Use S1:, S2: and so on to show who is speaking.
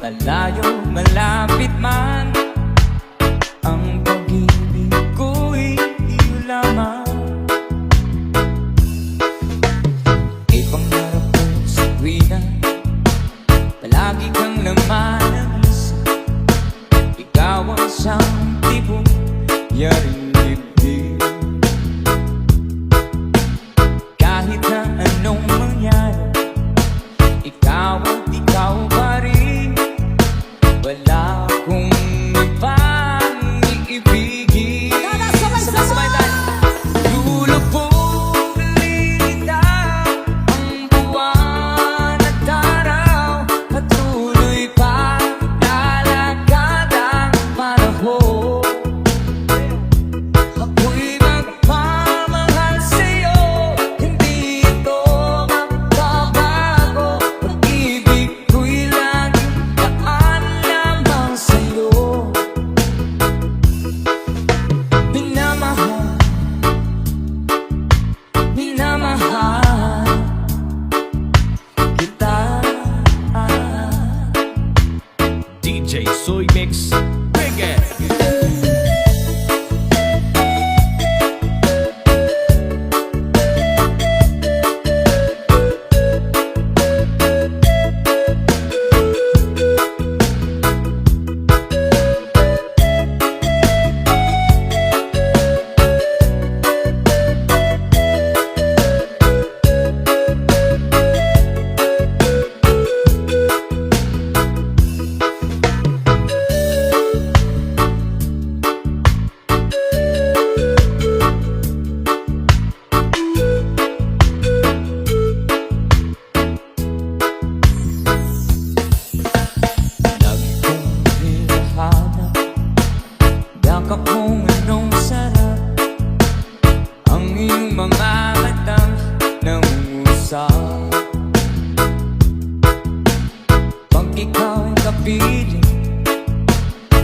S1: malayo, malapit man, ang pag-ibig ko'y iyo lamang. Ipangarap ko sa tuwina, palagi kang laman ng isip. Ikaw ang siyang tipong yaring dibdib. Kahit na anong mangyari, ikaw at ikaw pa rin. Wala akong ibang iibigin. Sabay-sabay tayo. Lulubog lilitaw ang buwan at araw, patuloy pa lalakad ang panahon. Ako'y magpamahal sa'yo, hindi ito magbabago. Pag-ibig ko'y laging daan lamang sa'yo. Minamahal, minamahal kita.
S2: DJ Soy Mix Reggae.
S1: Lagi kong hinahanap, yakap mong